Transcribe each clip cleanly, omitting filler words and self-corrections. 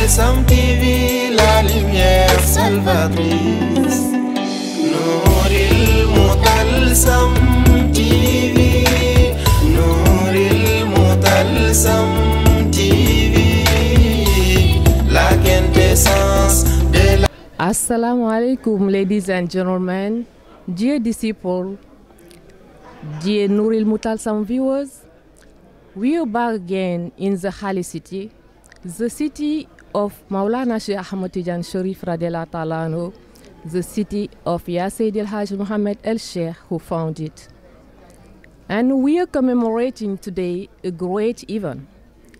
Sam TV, la lumière salvatrice. Nouril Mutalsam TV, Nouril Mutalsam TV, la quintessence de la... Assalamu alaikum, ladies and gentlemen, dear disciples, dear Nouril Mutalsam viewers. We are back again in the Holy City, the city of Maulana Sheikh Ahmad Tijan Sharif Radiyallahu Ta'ala Anhu, the city of Ya Sayyid El-Hajj Muhammad El-Sheikh who founded it. And we are commemorating today a great event,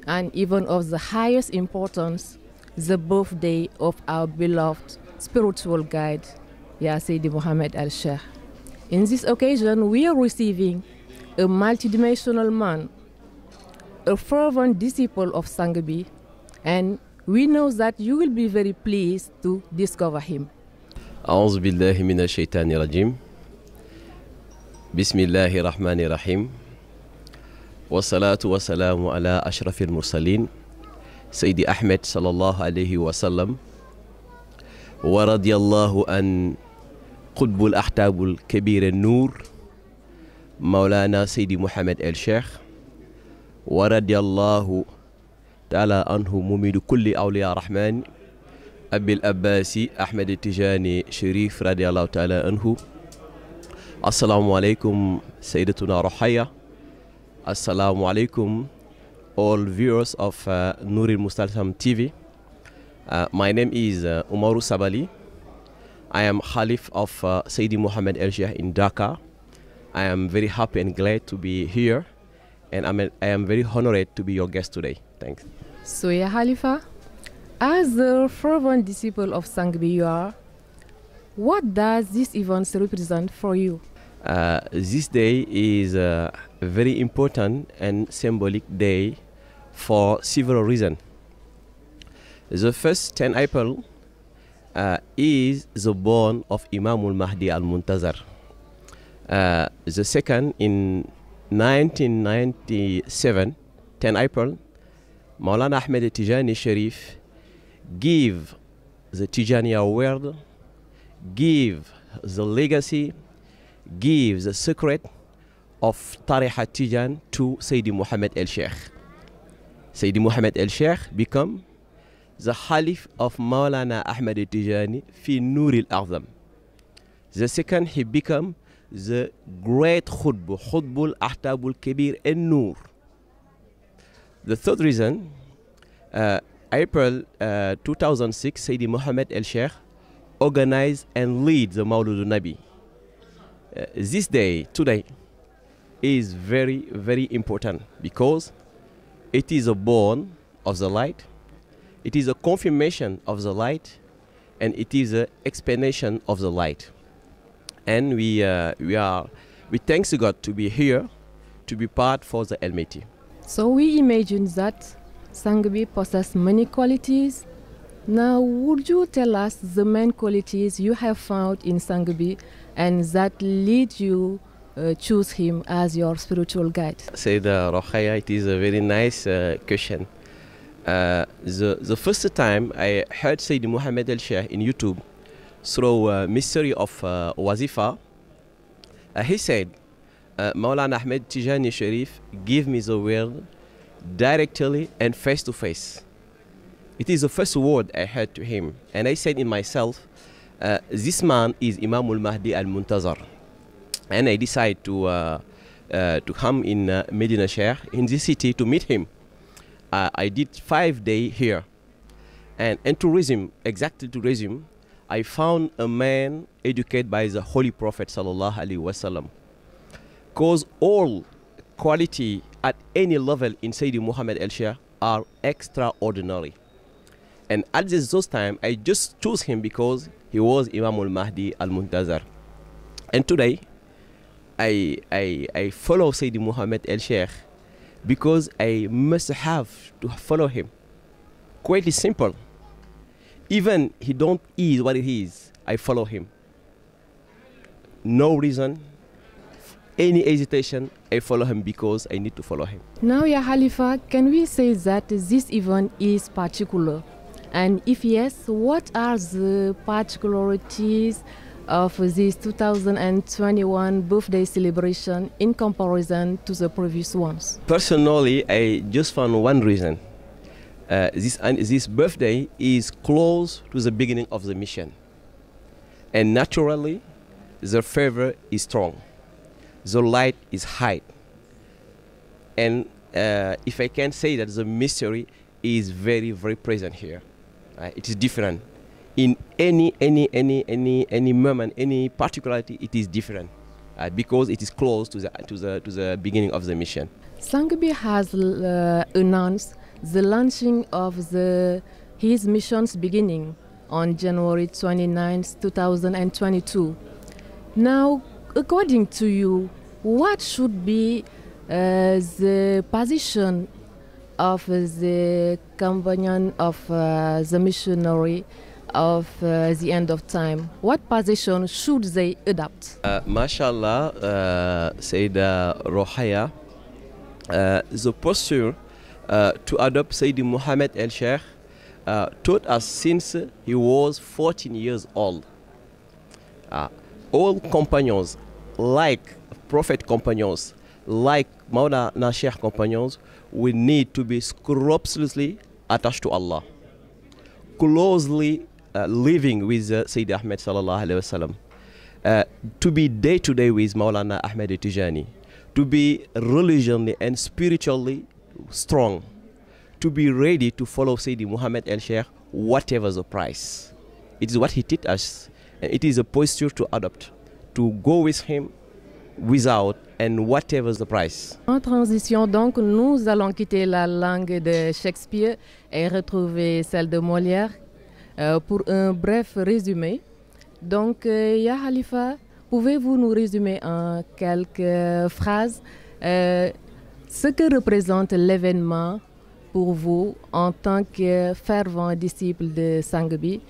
an event of the highest importance, the birthday of our beloved spiritual guide, Ya Sayyid Muhammad El-Sheikh. In this occasion, we are receiving a multidimensional man, a fervent disciple of Sangabi, and we know that you will be very pleased to discover him. أعوذ بالله من الشيطان الرجيم بسم الله الرحمن الرحيم والصلاة والسلام على أشرف المرسلين سيدي أحمد صلى الله عليه وسلم ورضي الله عن قطب الأحتاب الكبير النور مولانا سيدي محمد الشيخ ورضي الله تعالى عنه مميد كل أولياء الرحمن أبي الأباسي أحمد التجاني شريف رضي الله تعالى عنه. السلام عليكم سيدتنا رحية. السلام عليكم all viewers of Nouril Mutalsam TV. My name is Umaru Sabali. I am Khalif of Sayyidi Muhammad El-Sheikh in Dhaka. I am very happy and glad to be here, and I am very honored to be your guest today. Thanks. So, Ya Khalifa, as the fervent disciple of Sangabi you are, what does this event represent for you? This day is a very important and symbolic day for several reasons. The first 10 April is the born of Imam al-Mahdi al-Muntazar. The second, in 1997, 10 April, Maulana Ahmed Tijani Sharif give the Tijaniya world, give the legacy, give the secret of Tariqa Tijan to Sayyidi Muhammad El-Sheikh. Sayyidi Muhammad El-Sheikh become the Khalif of Maulana Ahmed Tijani fi Nouril A'zam. The second, he become the great Khutb, Khutbul Ahtabul Kabir en Noor. The third reason, April 2006, Sayyidi Muhammad El-Sheikh organized and lead the Mawlud Nabi. This day, today, is very, very important because it is a born of the light, it is a confirmation of the light, and it is an explanation of the light. And we thanks to God to be here, to be part for the Almighty. So we imagine that Sangabi possesses many qualities. Now, would you tell us the main qualities you have found in Sangabi and that lead you choose him as your spiritual guide? Sayyida Rokhaya, it is a very nice question. The first time I heard Sayyidi Muhammad El-Sheikh in YouTube through Mystery of Wazifa, he said, Maulana Ahmed Tijani Sharif give me the word directly and face to face. It is the first word I heard to him, and I said in myself, this man is Imam al-Mahdi al-Muntazar. And I decided to come in Medina Sheikh, in this city, to meet him. I did 5 days here, and to resume, exactly to resume, I found a man educated by the Holy Prophet Sallallahu Alaihi Wasallam. Because all quality at any level in Sayyidi Muhammad El-Sheikh are extraordinary. And at those time, I just chose him because he was Imam al-Mahdi al-Muntazar. And today, I follow Sayyidi Muhammad El-Sheikh because I must have to follow him. Quite simple. Even he don't is what it is, I follow him. No reason, any hesitation, I follow him because I need to follow him. Now, Ya Khalifa, can we say that this event is particular And if yes, what are the particularities of this 2021 birthday celebration in comparison to the previous ones? Personally, I just found one reason. This birthday is close to the beginning of the mission. And naturally, the fervor is strong. The light is high. And if I can say that the mystery is very, very present here. It is different. In any moment, any particularity, it is different because it is close to the beginning of the mission. Sangabi has announced the launching of his mission's beginning on January 29, 2022. Now, according to you, what should be the position of the companion of the missionary of the end of time? What position should they adopt? MashaAllah, Sayyida Rohaya, the posture to adopt Sayyidi Muhammad El-Sheikh taught us since he was 14 years old. All companions, like Prophet companions, like Maulana Sheikh companions, we need to be scrupulously attached to Allah, closely living with Sayyidi Ahmed sallallahu alaihi wasallam, to be day to day with Maulana Ahmed Tijani, to be religiously and spiritually strong, to be ready to follow Sayyidi Muhammad El-Sheikh whatever the price. It is what he taught us, and it is a posture to adopt, to go with him without and whatever the price. En transition, donc, nous allons quitter la langue de Shakespeare et retrouver celle de Molière pour un bref résumé. Donc, Ya Khalifa, pouvez-vous nous résumer en quelques phrases ce que représente l'événement pour vous en tant que fervent disciple de Sangabi?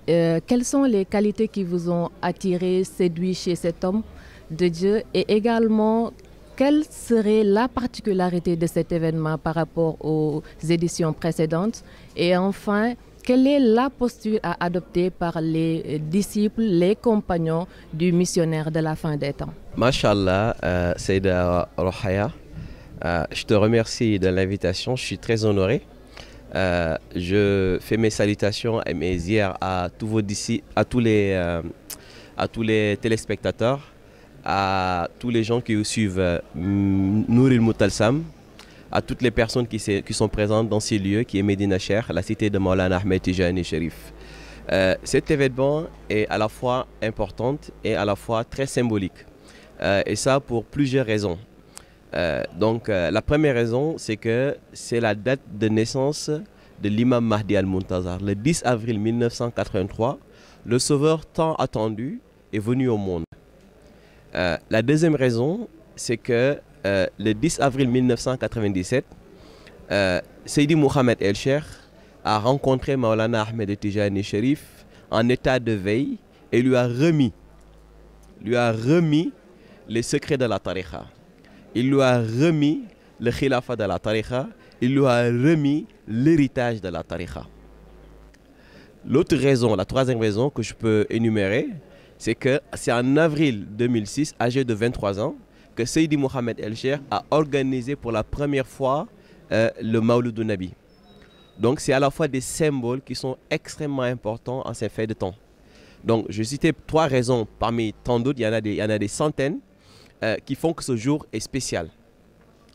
Quelles sont les qualités qui vous ont attiré, séduit chez cet homme de Dieu, et également quelle serait la particularité de cet événement par rapport aux éditions précédentes, et enfin quelle est la posture à adopter par les disciples, les compagnons du missionnaire de la fin des temps? Mashallah, Sayyida Rohaya, je te remercie de l'invitation, je suis très honoré. Je fais mes salutations et mes ziyares à tous vos disciples, à tous les téléspectateurs, à tous les gens qui suivent Nouril Moutalsam, à toutes les personnes qui sont présentes dans ces lieux, qui est Medina Cheikh, la cité de Maulana Ahmed Tijani Sherif. Cet événement est à la fois important et à la fois très symbolique. Et ça pour plusieurs raisons. La première raison, c'est que c'est la date de naissance de l'imam Mahdi al-Muntazar. Le 10 avril 1983, le sauveur tant attendu est venu au monde. La deuxième raison, c'est que le 10 avril 1997, Sayyidi Muhammad El-Sheikh a rencontré Maulana Ahmed Tijani Sherif en état de veille et lui a remis les secrets de la tariqa. Il lui a remis le khilafa de la tariqa, il lui a remis l'héritage de la tariqa. L'autre raison, la troisième raison que je peux énumérer, c'est que c'est en avril 2006, âgé de 23 ans, que Sayyidi Muhammad El-Sheikh a organisé pour la première fois le Mawlud Nabi. Donc c'est à la fois des symboles qui sont extrêmement importants en ces faits de temps. Donc je citais trois raisons parmi tant d'autres, il y en a des centaines qui font que ce jour est spécial.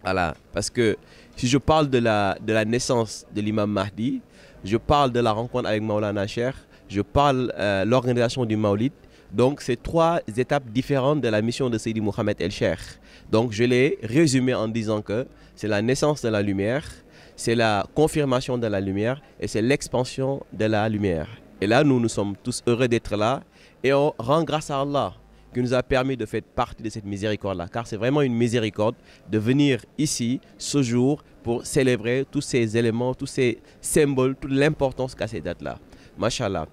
Voilà, parce que si je parle de la naissance de l'imam Mahdi, je parle de la rencontre avec Maulana Cheikh, je parle de l'organisation du Mawlid. Donc c'est trois étapes différentes de la mission de Sayyidi Muhammad El-Sheikh. Donc je l'ai résumé en disant que c'est la naissance de la lumière, c'est la confirmation de la lumière et c'est l'expansion de la lumière. Et là nous sommes tous heureux d'être là et on rend grâce à Allah qui nous a permis de faire partie de cette miséricorde-là. Car c'est vraiment une miséricorde de venir ici, ce jour, pour célébrer tous ces éléments, tous ces symboles, toute l'importance qu'a ces dates-là. Mashallah.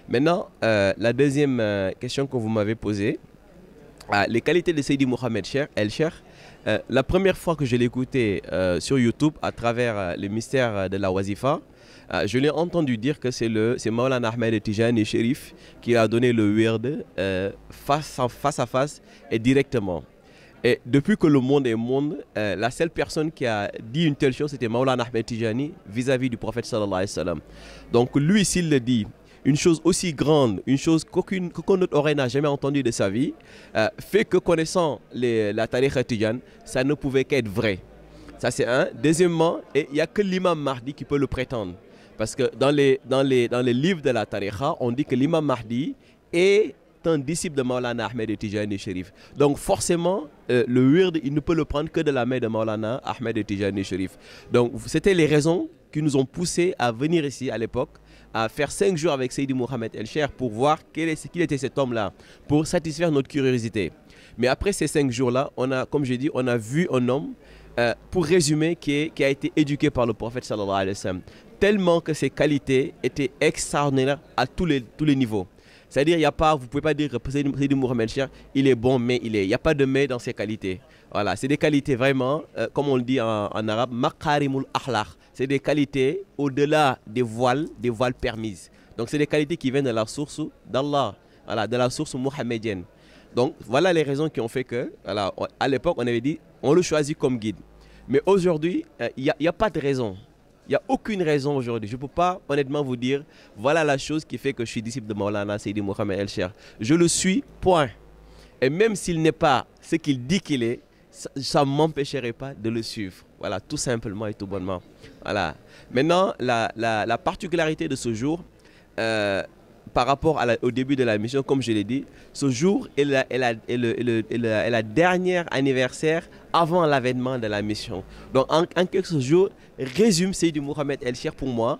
Maintenant, la deuxième question que vous m'avez posée, les qualités de Sayyidi Muhammad El-Sheikh, La première fois que je l'ai écouté sur YouTube à travers les mystères de la Wazifa, je l'ai entendu dire que c'est Maulana Ahmed Tijani Chérif qui a donné le wird face à face et directement. Et depuis que le monde est monde, la seule personne qui a dit une telle chose, c'était Maulana Ahmed Tijani vis-à-vis du prophète sallallahu alayhi wa sallam. Donc lui, s'il le dit, une chose aussi grande, une chose qu'aucune autre oreille n'a jamais entendue de sa vie, fait que connaissant la tariqa Tijan, ça ne pouvait qu'être vrai. Ça c'est un. Deuxièmement, il n'y a que l'imam Mahdi qui peut le prétendre. Parce que dans les livres de la tariqa, on dit que l'imam Mahdi est un disciple de Maulana Ahmed Tijani Chérif. Donc forcément, le wird, il ne peut le prendre que de la main de Maulana Ahmed Tijani Chérif. Donc c'était les raisons qui nous ont poussés à venir ici à l'époque, à faire 5 jours avec Seydi Mohamed El Cheikh pour voir qui était cet homme-là, pour satisfaire notre curiosité. Mais après ces 5 jours-là, comme j'ai dit, on a vu un homme, pour résumer, qui a été éduqué par le prophète sallallahu alayhi wa sallam, tellement que ses qualités étaient extraordinaires à tous les niveaux. C'est-à-dire, vous ne pouvez pas dire que Seydi Mohamed Cheikh, il est bon, mais il n'y a pas de mais dans ses qualités. Voilà, c'est des qualités vraiment, comme on le dit en arabe, maqarimul akhlaq. C'est des qualités au-delà des voiles permises. Donc, c'est des qualités qui viennent de la source d'Allah, voilà, de la source mohammedienne. Donc, voilà les raisons qui ont fait que, voilà, à l'époque, on avait dit, on le choisit comme guide. Mais aujourd'hui, il n'y a pas de raison. Il n'y a aucune raison aujourd'hui. Je ne peux pas honnêtement vous dire, voilà la chose qui fait que je suis disciple de Maulana Seydi Mohamed El Cheikh. Je le suis, point. Et même s'il n'est pas ce qu'il dit qu'il est, ça ne m'empêcherait pas de le suivre. Voilà, tout simplement et tout bonnement. Voilà. Maintenant, la particularité de ce jour, par rapport au début de la mission, comme je l'ai dit, ce jour est la dernière anniversaire avant l'avènement de la mission. Donc en quelques jours, résume Seydi Mohamed El Cheikh pour moi,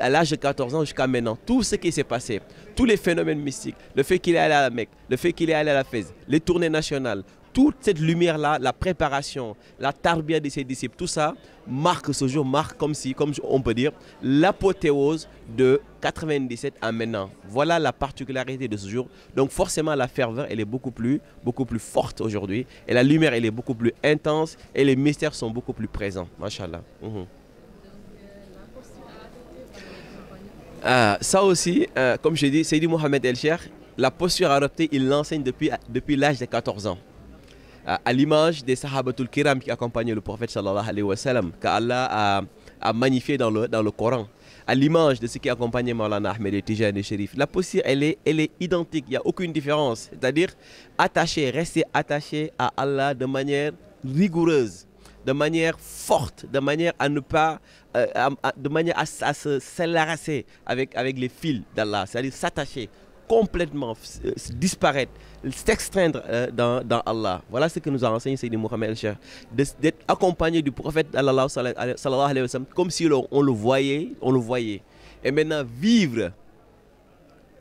à l'âge de 14 ans jusqu'à maintenant, tout ce qui s'est passé, tous les phénomènes mystiques, le fait qu'il est allé à la Mecque, le fait qu'il est allé à la Fès, les tournées nationales, toute cette lumière-là, la préparation, la tarbia de ses disciples, tout ça marque ce jour, comme on peut dire, l'apothéose de 97 à maintenant. Voilà la particularité de ce jour. Donc forcément, la ferveur, elle est beaucoup plus forte aujourd'hui. Et la lumière, elle est beaucoup plus intense. Et les mystères sont beaucoup plus présents. Machallah. Ça aussi, comme je dis, Seydi Mohamed El Cheikh, la posture adoptée, il l'enseigne depuis l'âge de 14 ans. À l'image des Sahabatul Kiram qui accompagnaient le prophète sallallahu alayhi wa sallam, qu'Allah a magnifié dans le Coran, à l'image de ce qui accompagnait Maulana Ahmed Tijani Chérif. La posture, elle est identique, il n'y a aucune différence. C'est-à-dire rester attaché à Allah de manière rigoureuse, de manière forte, de manière à ne pas, de manière à se s'enlacer avec les fils d'Allah, c'est-à-dire s'attacher complètement, disparaître, s'extraindre dans Allah. Voilà ce que nous a enseigné Seydi Mohamed El Cheikh, d'être accompagné du prophète Allah sallallahu alayhi wa sallam, comme si on le voyait. Et maintenant vivre,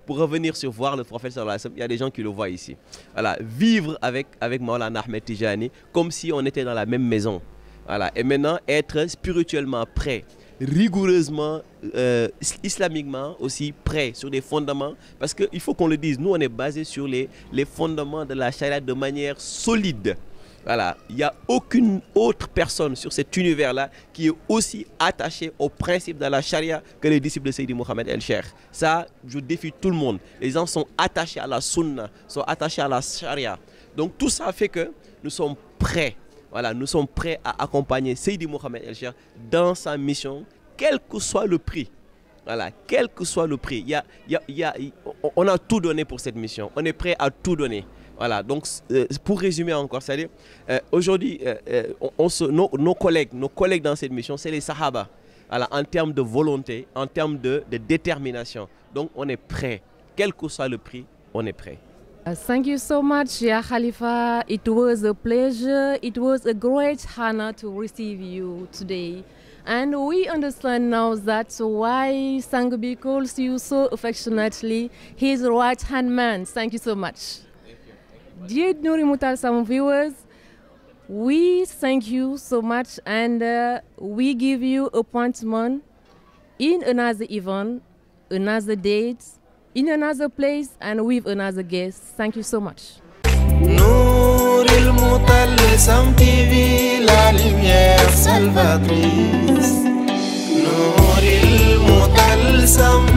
pour revenir sur voir le prophète sallallahu alayhi wa sallam, il y a des gens qui le voient ici. Voilà, vivre avec Maulana Ahmed Tijani comme si on était dans la même maison. Voilà, et maintenant être spirituellement prêt, rigoureusement, islamiquement aussi prêt sur des fondements, parce qu'il faut qu'on le dise, nous on est basé sur les fondements de la charia de manière solide. Voilà, il n'y a aucune autre personne sur cet univers-là qui est aussi attachée au principe de la charia que les disciples de Seydi Mohamed El Cheikh. Ça, je défie tout le monde. Les gens sont attachés à la sunna, sont attachés à la charia. Donc tout ça fait que nous sommes prêts. Voilà, nous sommes prêts à accompagner Seydi Mohamed El Cheikh dans sa mission, quel que soit le prix. Voilà, quel que soit le prix. On a tout donné pour cette mission. On est prêt à tout donner. Voilà, donc pour résumer encore, c'est-à-dire aujourd'hui, nos collègues dans cette mission, c'est les Sahaba. Voilà, en termes de volonté, en termes de détermination. Donc on est prêt. Quel que soit le prix, on est prêt. Thank you so much, Ya Khalifa. It was a pleasure. It was a great honor to receive you today. And we understand now that's why Sangabi calls you so affectionately his right-hand man. Thank you so much. Dear Nouril Moutal Sam viewers, we thank you so much and we give you appointment in another event, another date, in another place and with another guest. Thank you so much. No. Nouril Moutalsam TV, la lumière salvatrice. Nouril Moutalsam